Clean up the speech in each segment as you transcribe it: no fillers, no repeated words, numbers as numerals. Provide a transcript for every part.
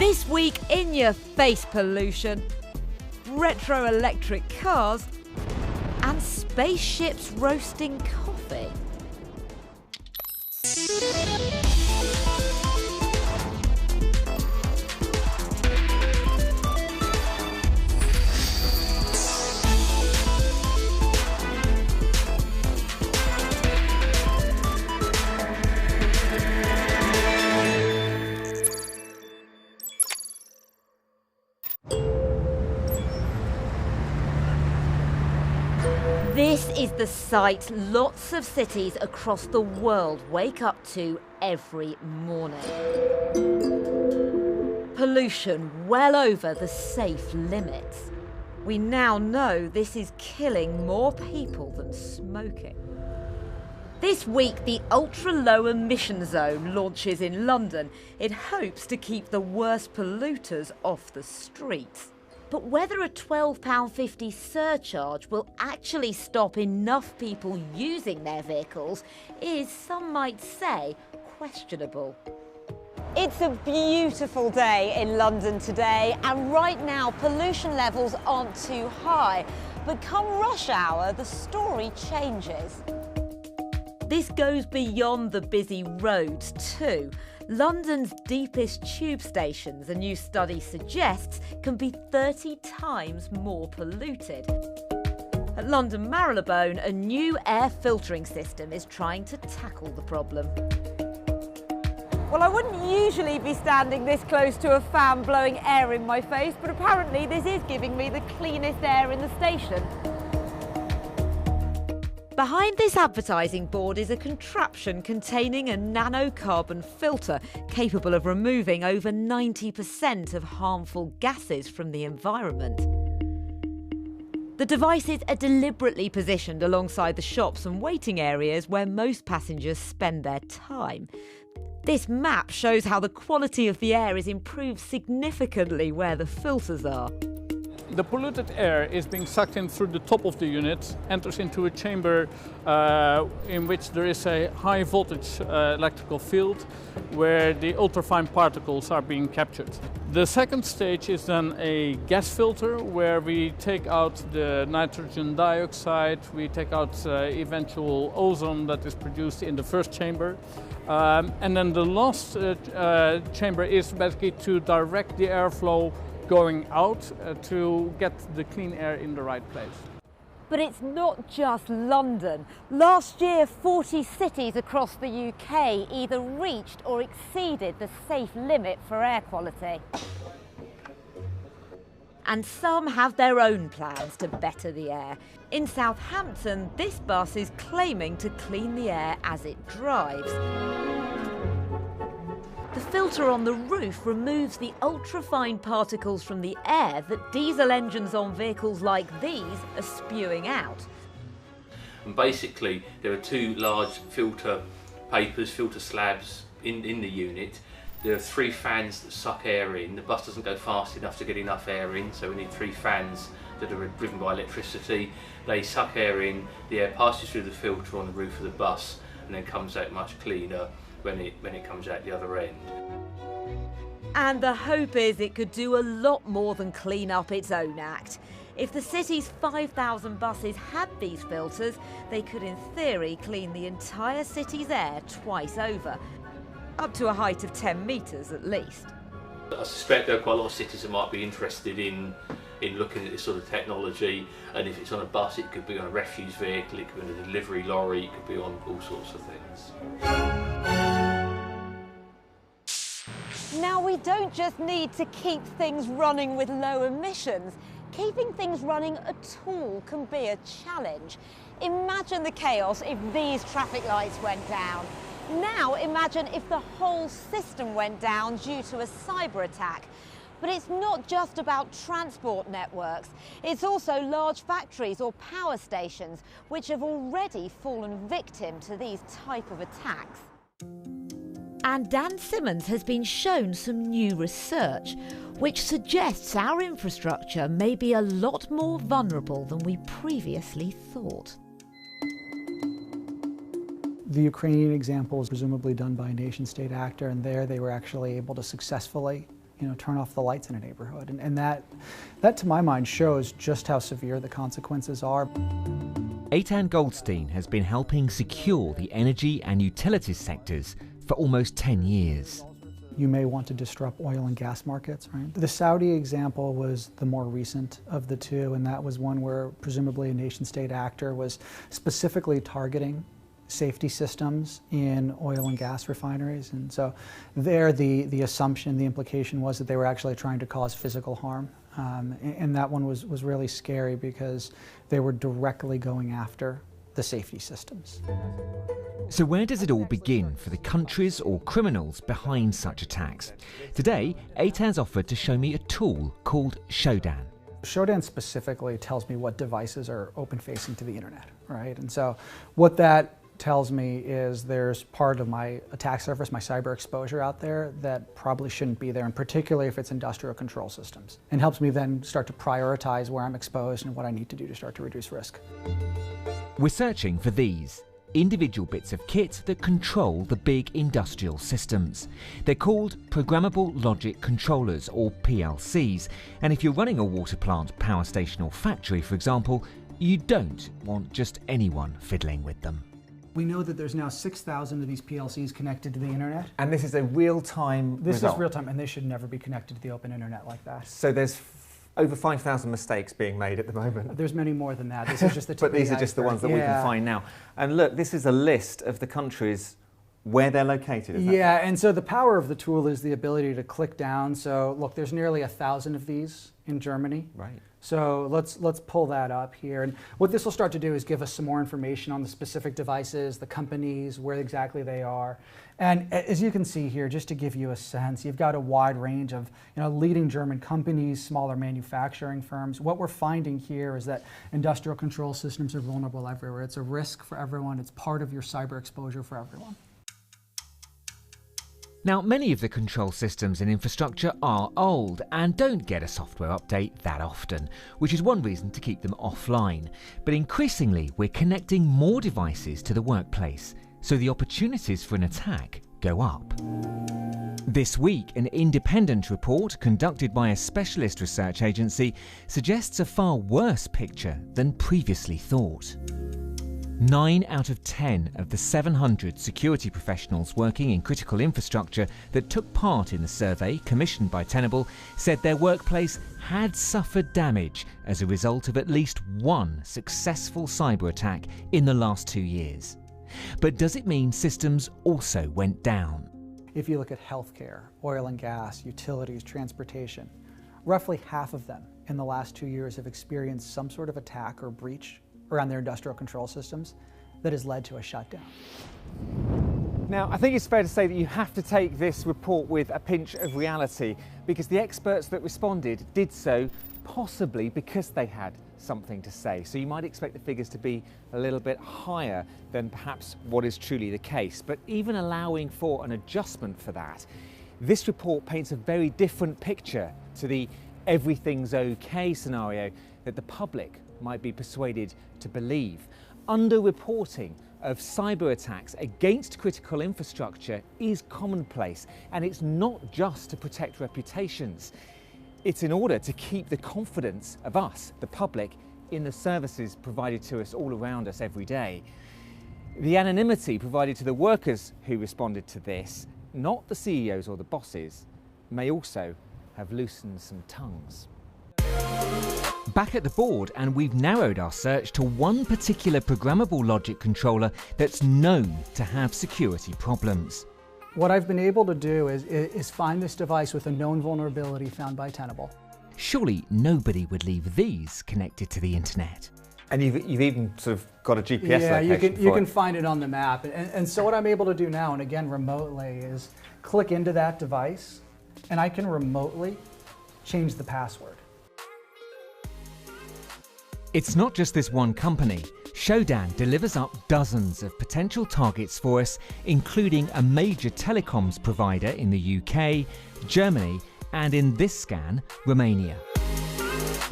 This week in your face pollution, retro electric cars and spaceships roasting coffee. This is the sight lots of cities across the world wake up to every morning. Pollution well over the safe limits. We now know this is killing more people than smoking. This week, the ultra-low emission zone launches in London. It hopes to keep the worst polluters off the streets. But whether a £12.50 surcharge will actually stop enough people using their vehicles is, some might say, questionable. It's a beautiful day in London today, and right now pollution levels aren't too high. But come rush hour, the story changes. This goes beyond the busy roads too. London's deepest tube stations, a new study suggests, can be 30 times more polluted. At London Marylebone, a new air filtering system is trying to tackle the problem. Well, I wouldn't usually be standing this close to a fan blowing air in my face, but apparently this is giving me the cleanest air in the station. Behind this advertising board is a contraption containing a nanocarbon filter capable of removing over 90% of harmful gases from the environment. The devices are deliberately positioned alongside the shops and waiting areas where most passengers spend their time. This map shows how the quality of the air is improved significantly where the filters are. The polluted air is being sucked in through the top of the unit, enters into a chamber in which there is a high voltage electrical field where the ultrafine particles are being captured. The second stage is then a gas filter where we take out the nitrogen dioxide, we take out eventual ozone that is produced in the first chamber. And then the last chamber is basically to direct the airflow going out to get the clean air in the right place. But it's not just London. Last year, 40 cities across the UK either reached or exceeded the safe limit for air quality. And some have their own plans to better the air. In Southampton, this bus is claiming to clean the air as it drives. The filter on the roof removes the ultrafine particles from the air that diesel engines on vehicles like these are spewing out. And basically, there are two large filter slabs in the unit. There are three fans that suck air in. The bus doesn't go fast enough to get enough air in, so we need three fans that are driven by electricity. They suck air in, the air passes through the filter on the roof of the bus and then comes out much cleaner when it comes out the other end. And the hope is it could do a lot more than clean up its own act. If the city's 5,000 buses had these filters, they could in theory clean the entire city's air twice over, up to a height of 10 metres at least. I suspect there are quite a lot of cities that might be interested in looking at this sort of technology, and if it's on a bus, it could be on a refuse vehicle, it could be on a delivery lorry, it could be on all sorts of things. Now, we don't just need to keep things running with low emissions. Keeping things running at all can be a challenge. Imagine the chaos if these traffic lights went down. Now imagine if the whole system went down due to a cyber attack. But it's not just about transport networks. It's also large factories or power stations which have already fallen victim to these type of attacks. And Dan Simmons has been shown some new research which suggests our infrastructure may be a lot more vulnerable than we previously thought. The Ukrainian example was presumably done by a nation-state actor, and there they were actually able to successfully turn off the lights in a neighborhood. And that to my mind shows just how severe the consequences are. Eitan Goldstein has been helping secure the energy and utilities sectors for almost 10 years. You may want to disrupt oil and gas markets, right? The Saudi example was the more recent of the two, and that was one where presumably a nation-state actor was specifically targeting safety systems in oil and gas refineries. And so there the assumption, the implication was that they were actually trying to cause physical harm. And that one was really scary because they were directly going after the safety systems. So where does it all begin for the countries or criminals behind such attacks? Today, Eitan's offered to show me a tool called Shodan. Shodan specifically tells me what devices are open-facing to the internet, right? And so what that tells me is there's part of my attack surface, my cyber exposure out there that probably shouldn't be there, and particularly if it's industrial control systems. And helps me then start to prioritize where I'm exposed and what I need to do to start to reduce risk. We're searching for these individual bits of kit that control the big industrial systems. They're called Programmable Logic Controllers, or PLCs, and if you're running a water plant, power station or factory, for example, you don't want just anyone fiddling with them. We know that there's now 6,000 of these PLCs connected to the internet. And this is a real-time result? This is real-time, and they should never be connected to the open internet like that. So there's over 5,000 mistakes being made at the moment. There's many more than that. This is just the tip But these are just the ones that we can find now. And look, this is a list of the countries where they're located, is that right? And so the power of the tool is the ability to click down. So look, there's nearly 1,000 of these in Germany. Right. So let's pull that up here. And what this will start to do is give us some more information on the specific devices, the companies, where exactly they are. And as you can see here, just to give you a sense, you've got a wide range of leading German companies, smaller manufacturing firms. What we're finding here is that industrial control systems are vulnerable everywhere. It's a risk for everyone. It's part of your cyber exposure for everyone. Now, many of the control systems and infrastructure are old and don't get a software update that often, which is one reason to keep them offline. But increasingly, we're connecting more devices to the workplace, so the opportunities for an attack go up. This week, an independent report conducted by a specialist research agency suggests a far worse picture than previously thought. 9 out of 10 of the 700 security professionals working in critical infrastructure that took part in the survey commissioned by Tenable said their workplace had suffered damage as a result of at least one successful cyber attack in the last 2 years. But does it mean systems also went down? If you look at healthcare, oil and gas, utilities, transportation, roughly half of them in the last 2 years have experienced some sort of attack or breach around their industrial control systems that has led to a shutdown. Now, I think it's fair to say that you have to take this report with a pinch of reality, because the experts that responded did so possibly because they had something to say. So you might expect the figures to be a little bit higher than perhaps what is truly the case. But even allowing for an adjustment for that, this report paints a very different picture to the everything's okay scenario that the public might be persuaded to believe. Underreporting of cyber attacks against critical infrastructure is commonplace, and it's not just to protect reputations. It's in order to keep the confidence of us, the public, in the services provided to us all around us every day. The anonymity provided to the workers who responded to this, not the CEOs or the bosses, may also have loosened some tongues. Back at the board, and we've narrowed our search to one particular programmable logic controller that's known to have security problems. What I've been able to do is find this device with a known vulnerability found by Tenable. Surely nobody would leave these connected to the internet. And you've even sort of got a GPS location you can find it on the map. And so what I'm able to do now, and again remotely, is click into that device, and I can remotely change the password. It's not just this one company. Shodan delivers up dozens of potential targets for us, including a major telecoms provider in the UK, Germany, and in this scan, Romania.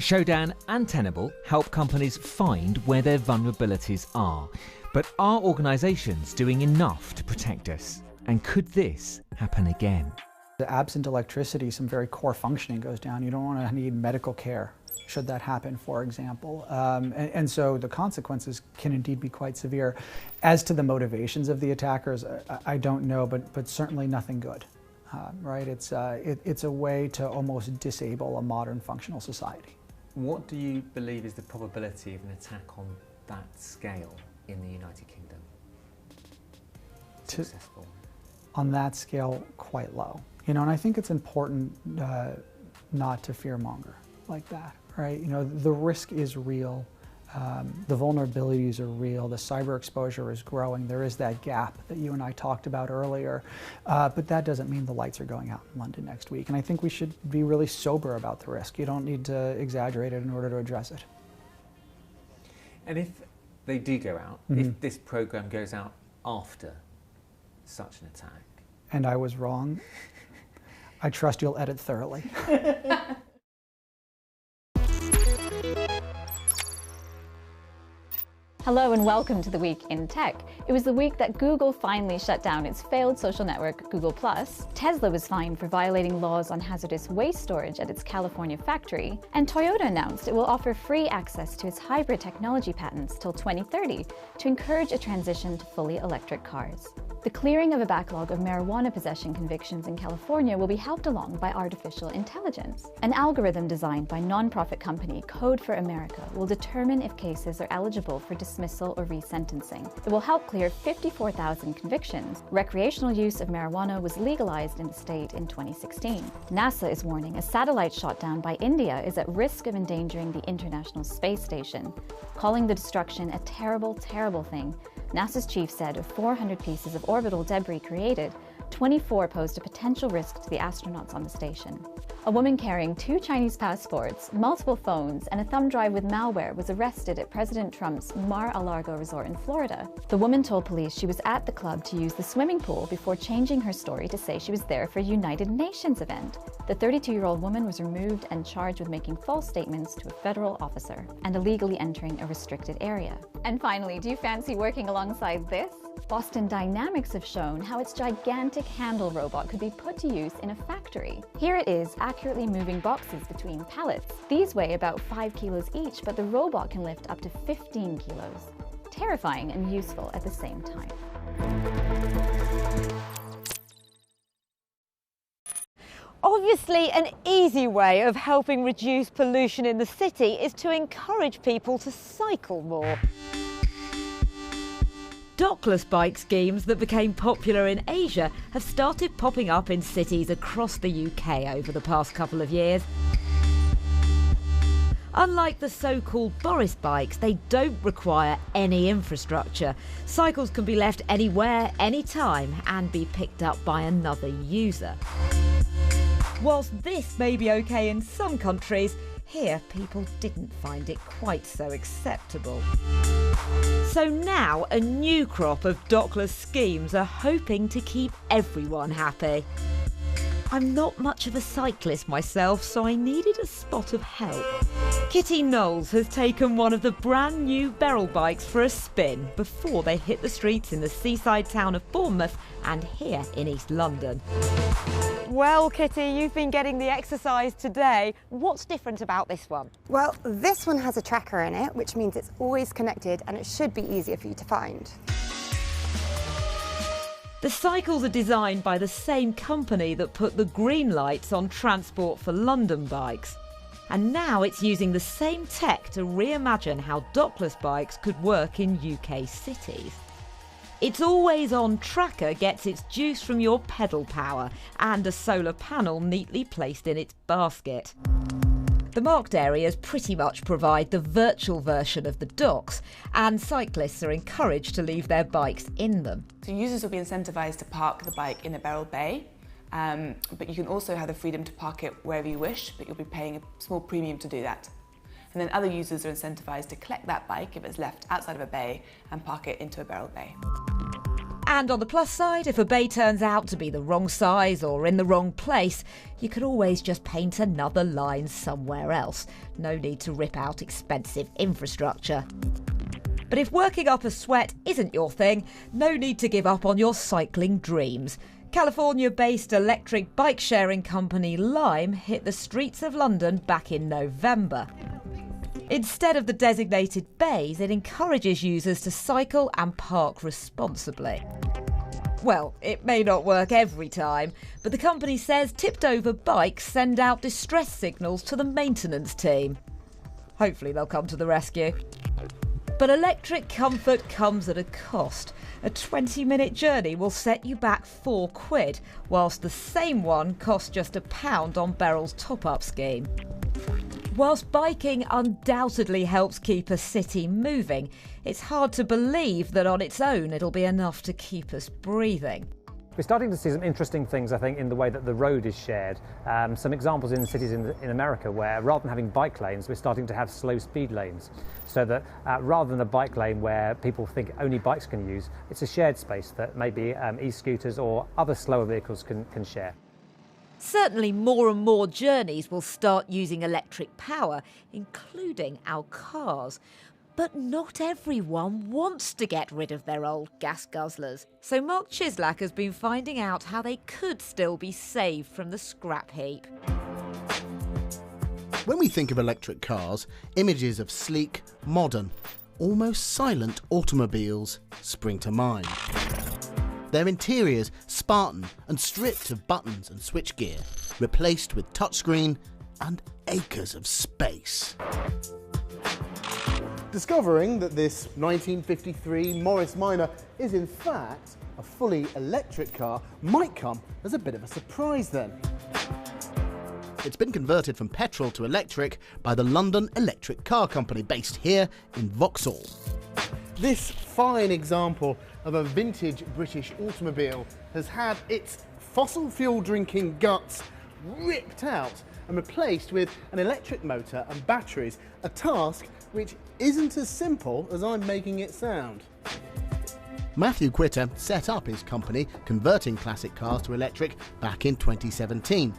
Shodan and Tenable help companies find where their vulnerabilities are. But are organisations doing enough to protect us? And could this happen again? Absent electricity, some very core functioning goes down. You don't want to need medical care should that happen, for example. And so the consequences can indeed be quite severe. As to the motivations of the attackers, I don't know, but certainly nothing good. Right? It's a way to almost disable a modern functional society. What do you believe is the probability of an attack on that scale in the United Kingdom? Successful. On that scale, quite low. You know, and I think it's important not to fearmonger like that, right? You know, the risk is real. The vulnerabilities are real. The cyber exposure is growing. There is that gap that you and I talked about earlier. But that doesn't mean the lights are going out in London next week. And I think we should be really sober about the risk. You don't need to exaggerate it in order to address it. And if they do go out, if this programme goes out after such an attack? And I was wrong, I trust you'll edit thoroughly. Hello and welcome to the Week in Tech. It was the week that Google finally shut down its failed social network, Google+. Tesla was fined for violating laws on hazardous waste storage at its California factory. And Toyota announced it will offer free access to its hybrid technology patents till 2030 to encourage a transition to fully electric cars. The clearing of a backlog of marijuana possession convictions in California will be helped along by artificial intelligence. An algorithm designed by nonprofit company Code for America will determine if cases are eligible for dismissal or resentencing. It will help clear 54,000 convictions. Recreational use of marijuana was legalized in the state in 2016. NASA is warning a satellite shot down by India is at risk of endangering the International Space Station. Calling the destruction a terrible, terrible thing, NASA's chief said of 400 pieces of orbital debris created, 24 posed a potential risk to the astronauts on the station. A woman carrying 2 Chinese passports, multiple phones, and a thumb drive with malware was arrested at President Trump's Mar-a-Lago resort in Florida. The woman told police she was at the club to use the swimming pool before changing her story to say she was there for a United Nations event. The 32-year-old woman was removed and charged with making false statements to a federal officer and illegally entering a restricted area. And finally, do you fancy working alongside this? Boston Dynamics have shown how its gigantic handle robot could be put to use in a factory. Here it is, accurately moving boxes between pallets. These weigh about 5 kilos each, but the robot can lift up to 15 kilos. Terrifying and useful at the same time. Obviously, an easy way of helping reduce pollution in the city is to encourage people to cycle more. Dockless bike schemes that became popular in Asia have started popping up in cities across the UK over the past couple of years. Unlike the so-called Boris bikes, they don't require any infrastructure. Cycles can be left anywhere, anytime, and be picked up by another user. Whilst this may be okay in some countries, here people didn't find it quite so acceptable. So now a new crop of dockless schemes are hoping to keep everyone happy. I'm not much of a cyclist myself, so I needed a spot of help. Kitty Knowles has taken one of the brand new Beryl bikes for a spin before they hit the streets in the seaside town of Bournemouth and here in East London. Well, Kitty, you've been getting the exercise today. What's different about this one? Well, this one has a tracker in it, which means it's always connected and it should be easier for you to find. The cycles are designed by the same company that put the green lights on Transport for London bikes. And now it's using the same tech to reimagine how dockless bikes could work in UK cities. Its always-on tracker gets its juice from your pedal power and a solar panel neatly placed in its basket. The marked areas pretty much provide the virtual version of the docks, and cyclists are encouraged to leave their bikes in them. So users will be incentivised to park the bike in a Beryl bay, but you can also have the freedom to park it wherever you wish, but you'll be paying a small premium to do that. And then other users are incentivised to collect that bike if it's left outside of a bay and park it into a Beryl bay. And on the plus side, if a bay turns out to be the wrong size or in the wrong place, you can always just paint another line somewhere else. No need to rip out expensive infrastructure. But if working up a sweat isn't your thing, no need to give up on your cycling dreams. California-based electric bike-sharing company Lime hit the streets of London back in November. Instead of the designated bays, it encourages users to cycle and park responsibly. Well, it may not work every time, but the company says tipped-over bikes send out distress signals to the maintenance team. Hopefully they'll come to the rescue. But electric comfort comes at a cost. A 20-minute journey will set you back £4, whilst the same one costs just £1 on Beryl's top-up scheme. Whilst biking undoubtedly helps keep a city moving, it's hard to believe that on its own it'll be enough to keep us breathing. We're starting to see some interesting things, I think, in the way that the road is shared. Some examples in cities in America where, rather than having bike lanes, we're starting to have slow speed lanes. So that rather than a bike lane where people think only bikes can use, it's a shared space that maybe e-scooters or other slower vehicles can share. Certainly more and more journeys will start using electric power, including our cars. But not everyone wants to get rid of their old gas guzzlers. So Mark Chislak has been finding out how they could still be saved from the scrap heap. When we think of electric cars, images of sleek, modern, almost silent automobiles spring to mind. Their interiors Spartan and stripped of buttons and switchgear, replaced with touchscreen and acres of space. Discovering that this 1953 Morris Minor is in fact a fully electric car might come as a bit of a surprise then. It's been converted from petrol to electric by the London Electric Car Company, based here in Vauxhall. This fine example of a vintage British automobile has had its fossil fuel drinking guts ripped out and replaced with an electric motor and batteries, a task which isn't as simple as I'm making it sound. Matthew Quitter set up his company converting classic cars to electric back in 2017.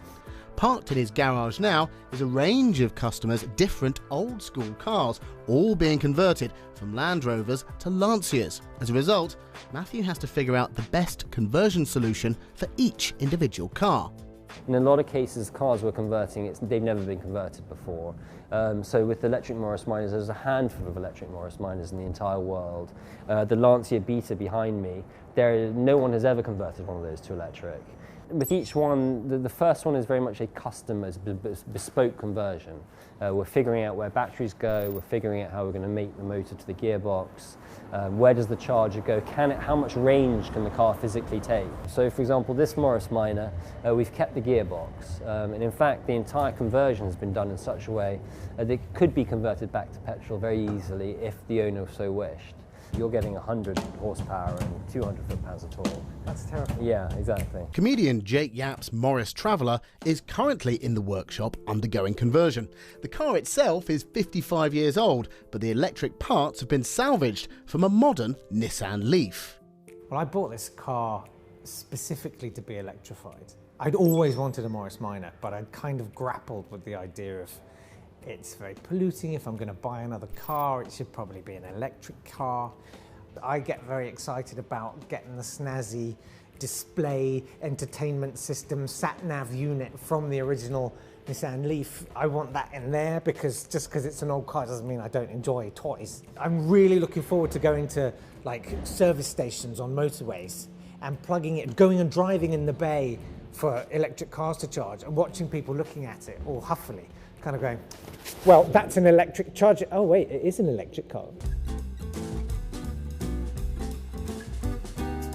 Parked in his garage now is a range of customers' different old school cars, all being converted from Land Rovers to Lancias. As a result, Matthew has to figure out the best conversion solution for each individual car. In a lot of cases, cars we're converting, they've never been converted before. So with electric Morris Minors, there's a handful of electric Morris Minors in the entire world. The Lancia Beta behind me, no one has ever converted one of those to electric. With each one, the first one is very much a custom, bespoke conversion. We're figuring out where batteries go, we're figuring out how we're going to mate the motor to the gearbox, where does the charger go, how much range can the car physically take. So for example, this Morris Minor, we've kept the gearbox, and in fact the entire conversion has been done in such a way that it could be converted back to petrol very easily if the owner so wished. You're getting 100 horsepower and 200 foot-pounds of torque. That's terrible. Yeah, exactly. Comedian Jake Yapp's Morris Traveller is currently in the workshop undergoing conversion. The car itself is 55 years old, but the electric parts have been salvaged from a modern Nissan Leaf. Well, I bought this car specifically to be electrified. I'd always wanted a Morris Minor, but I'd kind of grappled with the idea of it's very polluting. If I'm going to buy another car, it should probably be an electric car. I get very excited about getting the snazzy display entertainment system sat-nav unit from the original Nissan Leaf. I want that in there because just because it's an old car doesn't mean I don't enjoy toys. I'm really looking forward to going to like service stations on motorways and plugging it, going and driving in the bay for electric cars to charge and watching people looking at it all huffily, kind of going, well, that's an electric charger. Oh wait, it is an electric car.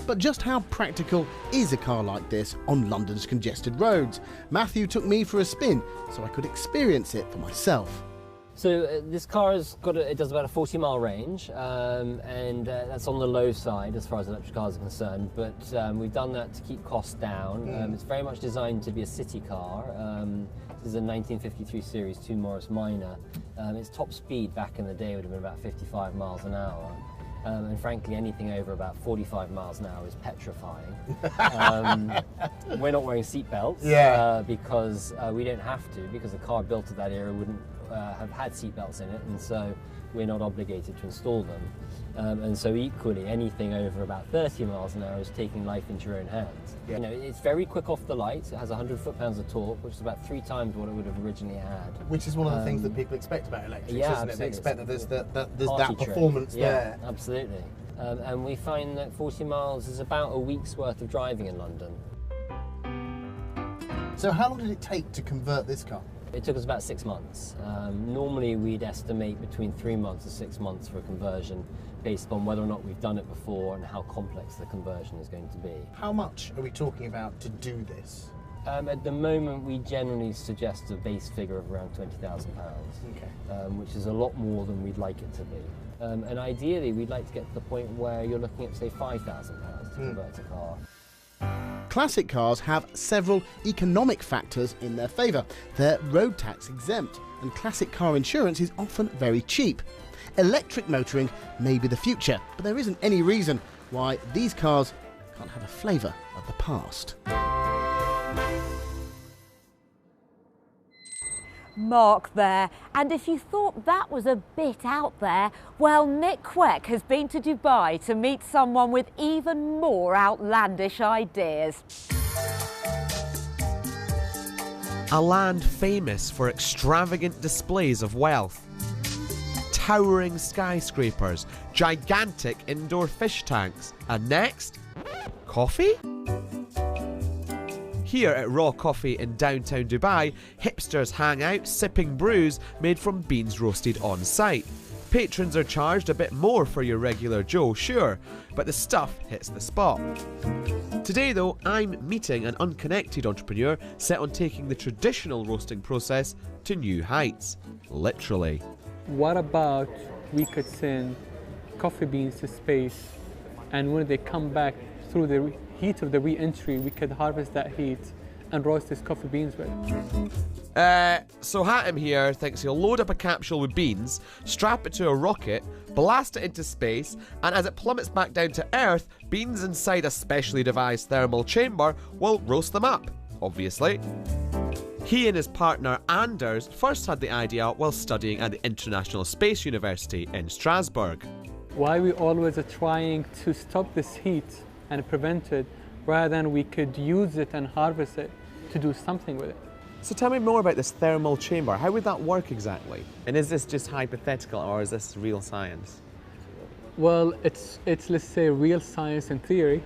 But just how practical is a car like this on London's congested roads? Matthew took me for a spin so I could experience it for myself. So this car it does about a 40-mile range, and that's on the low side as far as electric cars are concerned. But we've done that to keep costs down. It's very much designed to be a city car. This is a 1953 Series 2 Morris Minor. Its top speed back in the day would have been about 55 miles an hour. And frankly, anything over about 45 miles an hour is petrifying. We're not wearing seatbelts because we don't have to, because the car built at that era wouldn't have had seatbelts in it, and so we're not obligated to install them. And so equally, anything over about 30 miles an hour is taking life into your own hands. Yeah. You know, it's very quick off the light. It has 100 foot-pounds of torque, which is about 3 times what it would have originally had. Which is one of the things that people expect about electrics, yeah, isn't it? They expect that there's that Party performance trick. there. Yeah, absolutely. And we find that 40 miles is about a week's worth of driving in London. So how long did it take to convert this car? It took us about 6 months. Normally we'd estimate between 3 months and 6 months for a conversion, based upon whether or not we've done it before and how complex the conversion is going to be. How much are we talking about to do this? At the moment we generally suggest a base figure of around £20,000, okay. Which is a lot more than we'd like it to be. And ideally we'd like to get to the point where you're looking at, say, £5,000 to convert a car. Classic cars have several economic factors in their favour. They're road tax exempt, and classic car insurance is often very cheap. Electric motoring may be the future, but there isn't any reason why these cars can't have a flavour of the past. Mark there. And if you thought that was a bit out there, well, Nick Queck has been to Dubai to meet someone with even more outlandish ideas. A land famous for extravagant displays of wealth. Towering skyscrapers, gigantic indoor fish tanks, and next, coffee? Here at Raw Coffee in downtown Dubai, hipsters hang out sipping brews made from beans roasted on site. Patrons are charged a bit more for your regular Joe, sure, but the stuff hits the spot. Today though, I'm meeting an unconnected entrepreneur set on taking the traditional roasting process to new heights. Literally. What about we could send coffee beans to space, and when they come back through the heat of the re-entry, we could harvest that heat and roast these coffee beans with. So Hatem here thinks he'll load up a capsule with beans, strap it to a rocket, blast it into space, and as it plummets back down to Earth, beans inside a specially devised thermal chamber will roast them up, obviously. He and his partner Anders first had the idea while studying at the International Space University in Strasbourg. Why we always are trying to stop this heat and prevent it, rather than we could use it and harvest it to do something with it. So tell me more about this thermal chamber. How would that work exactly? And is this just hypothetical or is this real science? Well, it's let's say real science in theory.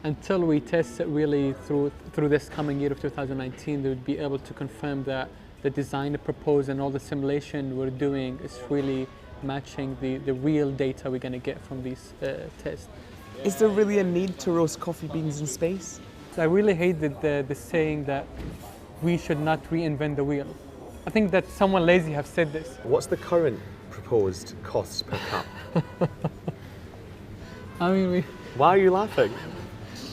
Until we test it really through this coming year of 2019, they would be able to confirm that the design, the proposed, and all the simulation we're doing is really matching the real data we're going to get from these tests. Is there really a need to roast coffee beans in space? I really hate the saying that we should not reinvent the wheel. I think that someone lazy have said this. What's the current proposed cost per cup? I mean, Why are you laughing?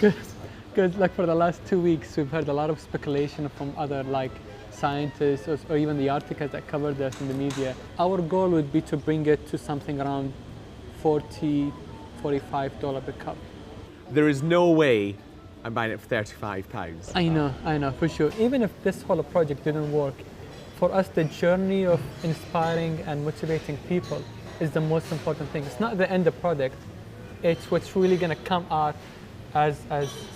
Because like for the last 2 weeks, we've heard a lot of speculation from other like scientists or even the articles that covered this in the media. Our goal would be to bring it to something around $40, $45 per cup. There is no way I'm buying it for £35. I know, for sure. Even if this whole project didn't work, for us the journey of inspiring and motivating people is the most important thing. It's not the end product, it's what's really going to come out as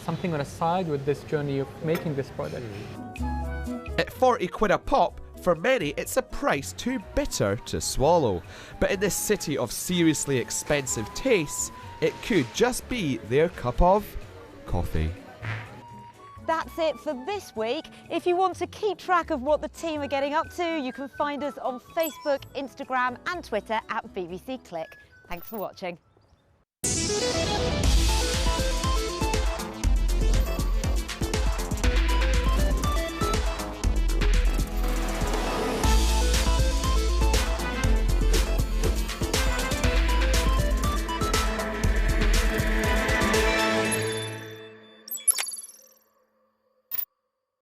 something on a side with this journey of making this product. At 40 quid a pop, for many it's a price too bitter to swallow. But in this city of seriously expensive tastes, it could just be their cup of coffee. That's it for this week. If you want to keep track of what the team are getting up to, you can find us on Facebook, Instagram and Twitter at BBC Click. Thanks for watching.